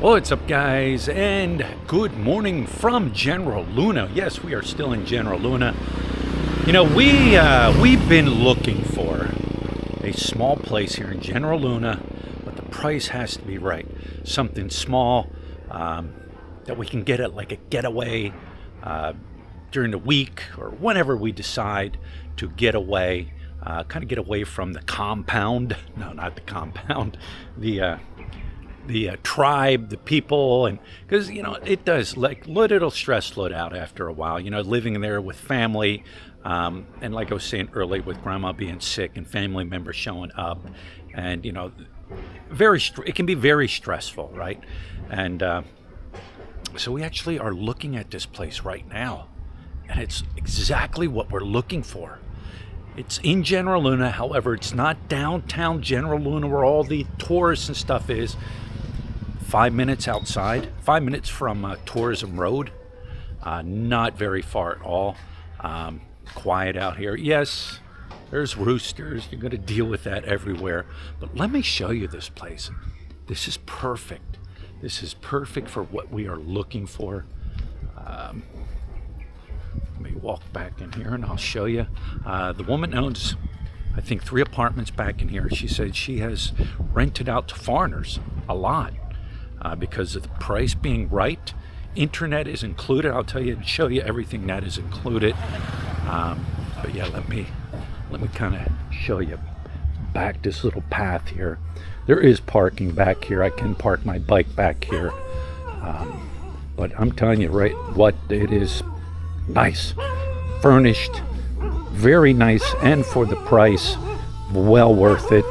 What's up, guys, and good morning from General Luna. Yes, we are still in General Luna. You know, we've been looking for a small place here in General Luna, but the price has to be right. Something small that we can get at like a getaway during the week or whenever we decide to get away. Kind of get away from the compound. No, not the compound. The tribe, the people, and because it does like little stress load out after a while. Living there with family, and like I was saying earlier, with grandma being sick and family members showing up, and it can be very stressful, right? And so we actually are looking at this place right now, and it's exactly what we're looking for. It's in General Luna, however, it's not downtown General Luna where all the tourists and stuff is. 5 minutes outside, 5 minutes from Tourism Road, not very far at all. Quiet out here. Yes, there's roosters. You're going to deal with that everywhere. But let me show you this place. This is perfect. This is perfect for what we are looking for. Let me walk back in here and I'll show you. The woman owns, I think, 3 apartments back in here. She said she has rented out to foreigners a lot. Because of the price being right. Internet is included. I'll tell you and show you everything that is included. But yeah, let me kind of show you back this little path here. There is parking back here. I can park my bike back here. But I'm telling you, right, what it is nice, furnished, very nice, and for the price, well worth it.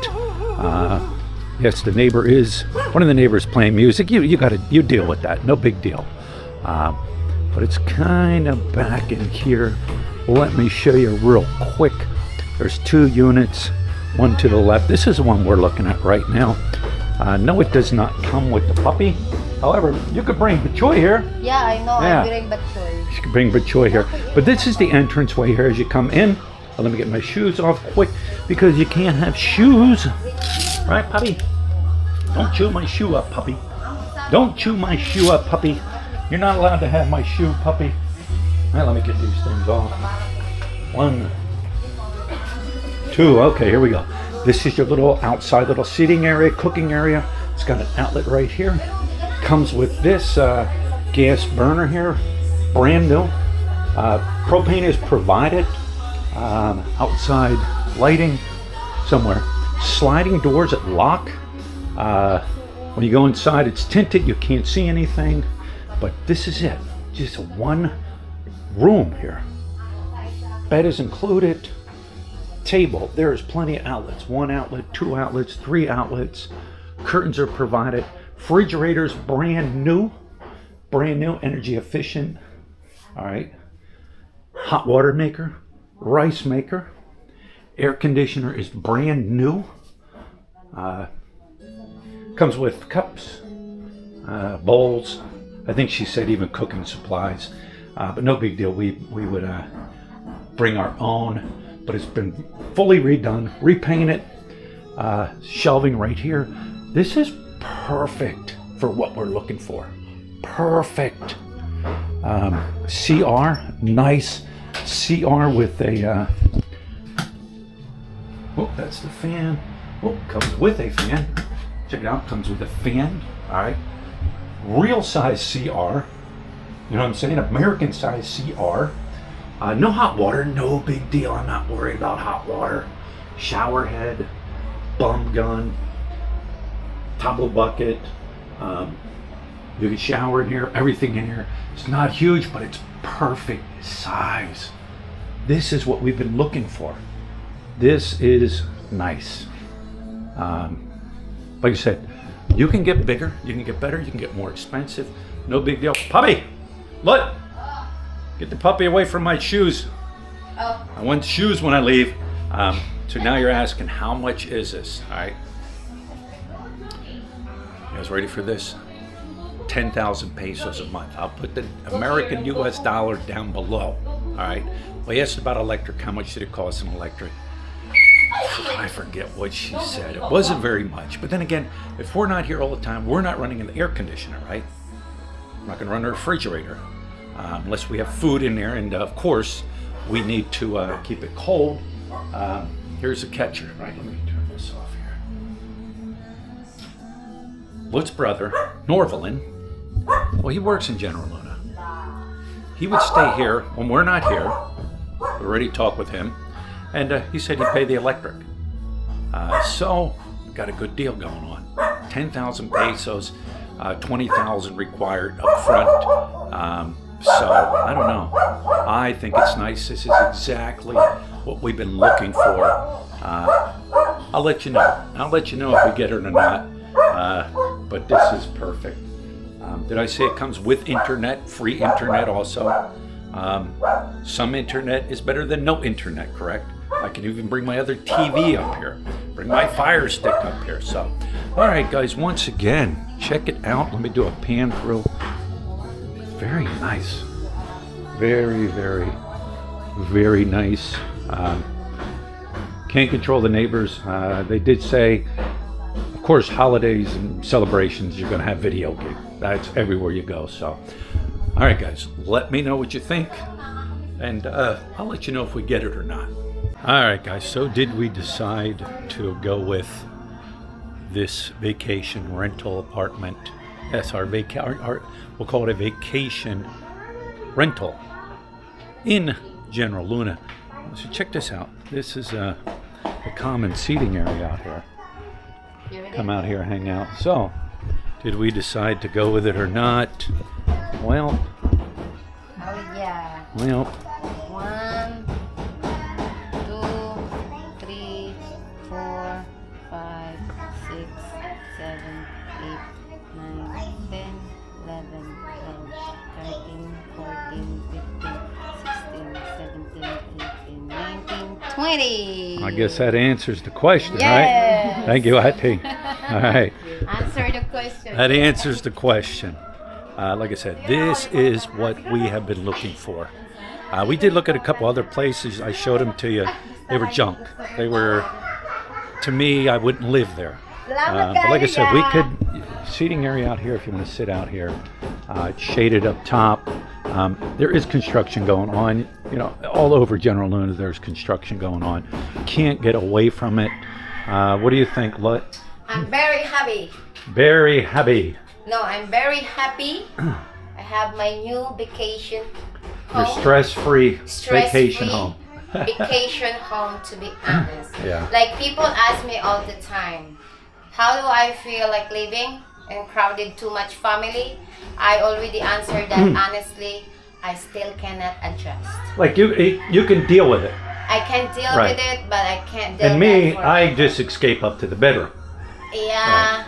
Yes, the neighbor is, one of the neighbors playing music. You deal with that, no big deal. But it's kind of back in here. Let me show you real quick. There's 2 units, one to the left. This is the one we're looking at right now. No, it does not come with the puppy. However, you could bring Bachoy here. Yeah, I know, Yeah. I bring Bachoy. You could bring Bachoy here. But this is the entranceway here as you come in. Let me get my shoes off quick because you can't have shoes. Right, puppy? Don't chew my shoe up, puppy. Don't chew my shoe up, puppy. You're not allowed to have my shoe, puppy. All right, let me get these things off. 1, 2, okay, here we go. This is your little outside little seating area, cooking area. It's got an outlet right here. Comes with this gas burner here, brand new. Propane is provided. Outside lighting somewhere. Sliding doors that lock. When you go inside, it's tinted. You can't see anything. But this is it. Just one room here. Bed is included. Table. There is plenty of outlets. 1 outlet, 2 outlets, 3 outlets. Curtains are provided. Refrigerators, brand new. Brand new, energy efficient. All right. Hot water maker. Rice maker. Air conditioner is brand new. Comes with cups, bowls. I think she said even cooking supplies, but no big deal. We would bring our own, but it's been fully redone, repainted. Shelving right here. This is perfect for what we're looking for. Perfect. CR, nice CR with a. Oh, that's the fan. Oh, comes with a fan. Check it out, comes with a fan, all right. Real size CR, you know what I'm saying? American size CR. No hot water, no big deal. I'm not worried about hot water. Shower head, bum gun, tumble bucket. You can shower in here, everything in here. It's not huge, but it's perfect size. This is what we've been looking for. This is nice. Like I said, you can get bigger, you can get better, you can get more expensive. No big deal. Puppy, look! Get the puppy away from my shoes. Oh. I want shoes when I leave. So now you're asking, how much is this? All right. You guys ready for this? 10,000 pesos a month. I'll put the American US dollar down below. All right. Well, you asked about electric. How much did it cost an electric? I forget what she said. It wasn't very much. But then again, if we're not here all the time, we're not running an air conditioner, right? We're not going to run a refrigerator unless we have food in there. And of course, we need to keep it cold. Here's a catcher. Right, let me turn this off here. Lut's brother, Norvelin, well, he works in General Luna. He would stay here when we're not here. We already talked with him. And he said he'd pay the electric. So, got a good deal going on. 10,000 pesos, 20,000 required up front. So, I don't know. I think it's nice. This is exactly what we've been looking for. I'll let you know. I'll let you know if we get it or not. But this is perfect. Did I say it comes with internet, free internet also? Some internet is better than no internet, correct? I can even bring my other TV up here, bring my Fire Stick up here. So, all right, guys, once again, check it out. Let me do a pan through. Very nice. Very, very, very nice. Can't control the neighbors. They did say, of course, holidays and celebrations, you're going to have video gigs. That's everywhere you go. So, all right, guys, let me know what you think, and I'll let you know if we get it or not. All right, guys, so did we decide to go with this vacation rental apartment? Yes, we'll call it a vacation rental in General Luna. So check this out. This is a common seating area out here. Come out here, hang out. So, did we decide to go with it or not? Well, Oh yeah. well, 1, 2, 3, 4, 5, 6, 7, 8, 9, 10, 11, 12, 13, 14, 15, 16, 17, 18, 19, 20. I guess that answers the question, Yes. right? Thank you, Ati. All right. Answer the question. That answers the question. Like I said, this is what we have been looking for. We did look at a couple other places. I showed them to you. They were junk. They were, to me, I wouldn't live there. But like I said, we could, seating area out here if you want to sit out here. It's shaded up top. There is construction going on. You know, all over General Luna, there's construction going on. Can't get away from it. What do you think, Lut? I'm very happy. Very happy. No, I'm very happy. I have my new vacation Your home. stress-free Stress-free vacation home. vacation home, to be honest. Yeah. Like, people ask me all the time, how do I feel like living in crowded, too much family? I already answered that honestly. I still cannot adjust. Like you can deal with it. I can deal Right. with it, but I can't deal And with me, it for I just escape up to the bedroom. Yeah. Right.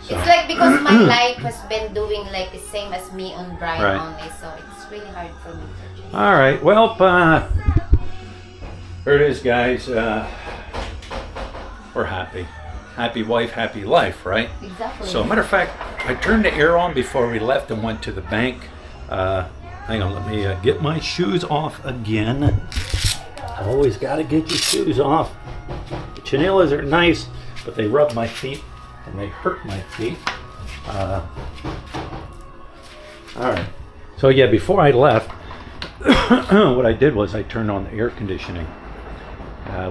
So- It's like because my life has been doing like the same as me on Brian Right. only, so it's really hard for me to change. All right. Well, here it is, guys. We're happy. Happy wife, happy life, right? Exactly. So, matter of fact, I turned the air on before we left and went to the bank. Hang on, let me get my shoes off again. Always got to get your shoes off. The Chanellas are nice, but they rub my feet and they hurt my feet. All right. So yeah, before I left, what I did was I turned on the air conditioning.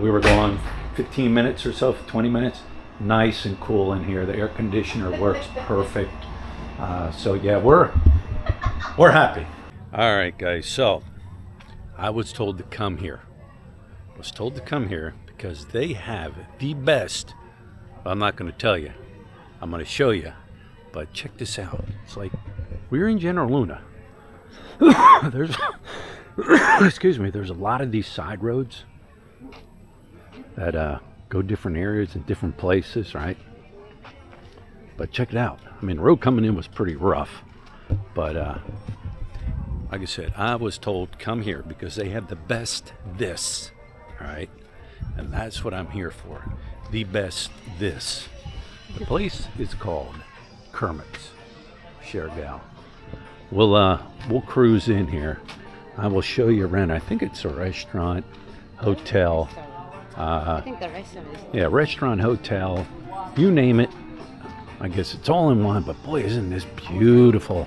We were gone 15 minutes or so, 20 minutes. Nice and cool in here. The air conditioner works perfect. So yeah, we're happy. All right, guys. So I was told to come here. I was told to come here because they have the best. I'm not going to tell you. I'm going to show you. But check this out. It's like we're in General Luna. There's, excuse me. There's a lot of these side roads that go different areas and different places, right? But check it out. I mean, the road coming in was pretty rough, but like I said, I was told come here because they have the best this, right? And that's what I'm here for. The best this. The place is called Kermit's. Shergal. We'll cruise in here. I will show you around. I think it's a restaurant, hotel. I think the restaurant is. Yeah, restaurant, hotel, you name it. I guess it's all in one, but boy, isn't this beautiful.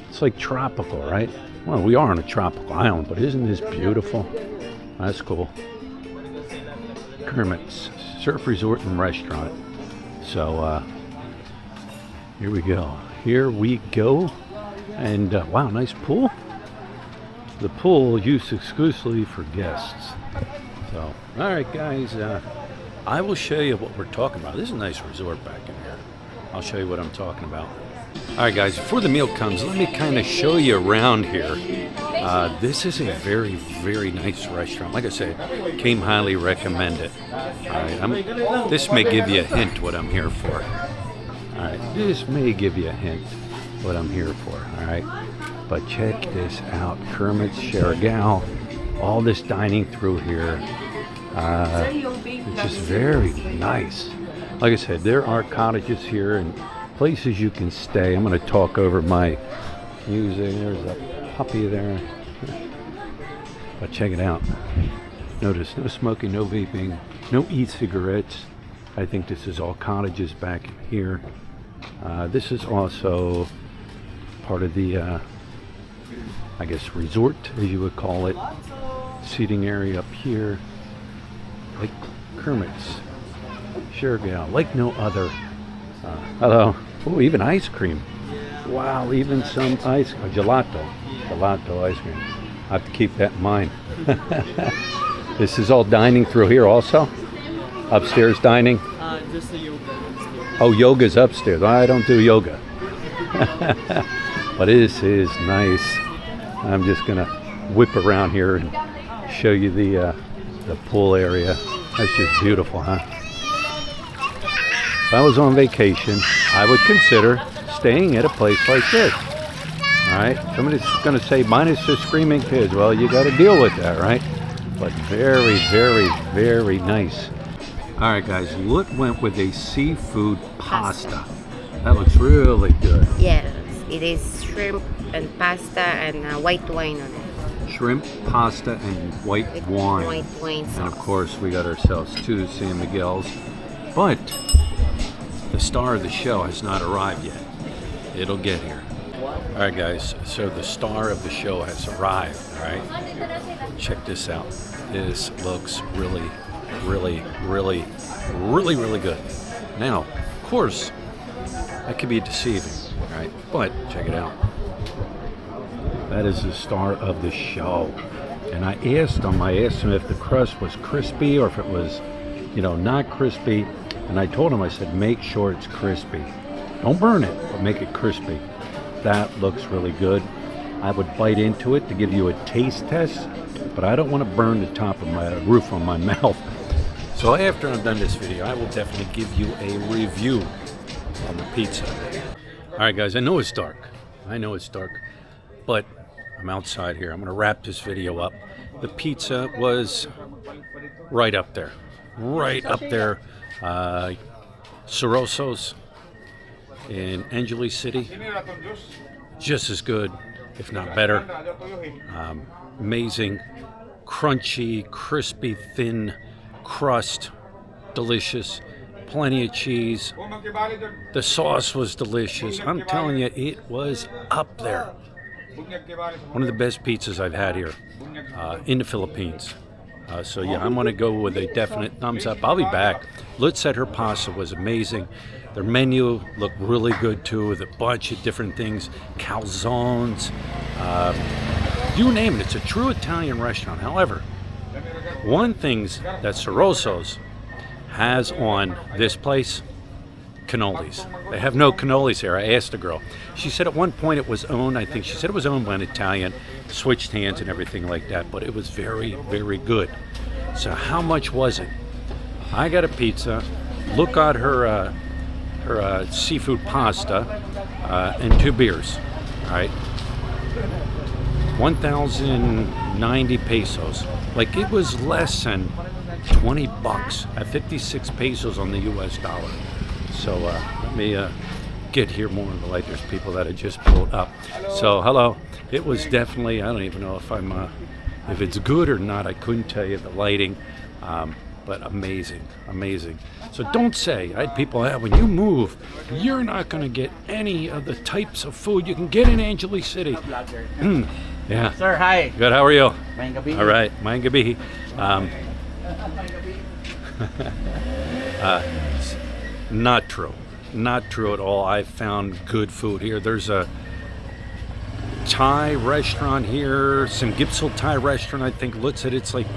It's like tropical, right? Well, we are on a tropical island, but isn't this beautiful? That's cool. Kermit's Surf Resort and Restaurant. So, here we go. Here we go. And, wow, nice pool. The pool used exclusively for guests. So, all right, guys, I will show you what we're talking about. This is a nice resort back in here. I'll show you what I'm talking about. All right, guys, before the meal comes, let me kind of show you around here. This is a very, very nice restaurant. Like I said, came highly recommended. All right, this may give you a hint what I'm here for. All right, this may give you a hint what I'm here for. All right, but check this out. Kermit's Sherrigal. All this dining through here. It's just very nice. Like I said, there are cottages here and places you can stay. I'm going to talk over my music. There's a puppy there. But check it out. Notice no smoking, no vaping, no e-cigarettes. I think this is all cottages back here. This is also part of the, I guess, resort, as you would call it. Seating area up here. Like Kermit's Sherrigal, like no other. Hello. Oh, even ice cream. Wow, even some gelato ice cream. I have to keep that in mind. This is all dining through here also? Upstairs dining? Just the yoga upstairs. Oh, yoga's upstairs. I don't do yoga. But this is nice. I'm just going to whip around here and show you the pool area. That's just beautiful, huh? If I was on vacation, I would consider staying at a place like this. All right, somebody's going to say, minus the screaming kids. Well, you got to deal with that, right? But very, very, very nice. All right, guys, what went with a seafood pasta? That looks really good. Yes, it is shrimp and pasta and white wine on it. Shrimp, pasta, and white wine. White wine sauce. And of course, we got ourselves 2 San Miguel's. But the star of the show has not arrived yet. It'll get here. All right, guys, so the star of the show has arrived, all right? Check this out. This looks really, really, really, really, really good. Now, of course, that could be deceiving, all right? But check it out. That is the star of the show. And I asked him if the crust was crispy or if it was, not crispy. And I told him, I said, make sure it's crispy. Don't burn it, but make it crispy. That looks really good. I would bite into it to give you a taste test, but I don't want to burn the top of my roof on my mouth. So after I'm done this video, I will definitely give you a review on the pizza. All right, guys, I know it's dark, but I'm outside here. I'm going to wrap this video up. The pizza was right up there. Sorroso's in Angeles City, just as good, if not better. Amazing, crunchy, crispy, thin crust, delicious, plenty of cheese. The sauce was delicious. I'm telling you, it was up there. One of the best pizzas I've had here in the Philippines. So yeah, I'm gonna go with a definite thumbs up. I'll be back. Lutz said her pasta was amazing. Their menu looked really good too, with a bunch of different things, calzones, you name it. It's a true Italian restaurant. However, one thing that Sorroso's has on this place, cannolis. They have no cannolis here. I asked the girl. She said at one point it was owned, she said it was owned by an Italian, switched hands and everything like that, but it was very, very good. So how much was it? I got a pizza. Look at her seafood pasta and 2 beers. All right, 1,090 pesos. Like, it was less than 20 bucks at 56 pesos on the US dollar. So let me get here more in the light. There's people that have just pulled up. So hello. It was definitely, I don't even know if it's good or not. I couldn't tell you the lighting. but amazing, amazing. So don't say, I had people, when you move, you're not going to get any of the types of food you can get in Angeles City. Yeah. Sir, hi. Good, how are you? Mayang gabi. All right, mayang gabi. Not true. Not true at all. I've found good food here. There's a Thai restaurant here, some Gipsel Thai restaurant, I think, looks at it's like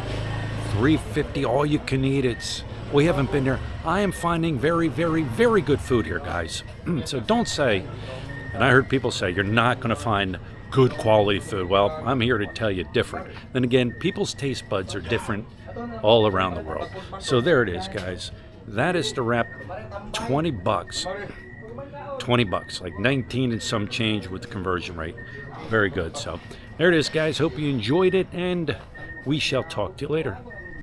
$3.50 all you can eat. We haven't been there. I am finding very, very, very good food here, guys. So don't say, and I heard people say, you're not going to find good quality food. Well, I'm here to tell you different. Then again, people's taste buds are different all around the world. So there it is, guys. That is the wrap. 20 bucks. 20 bucks, like 19 and some change with the conversion rate. Very good. So there it is, guys. Hope you enjoyed it, and we shall talk to you later.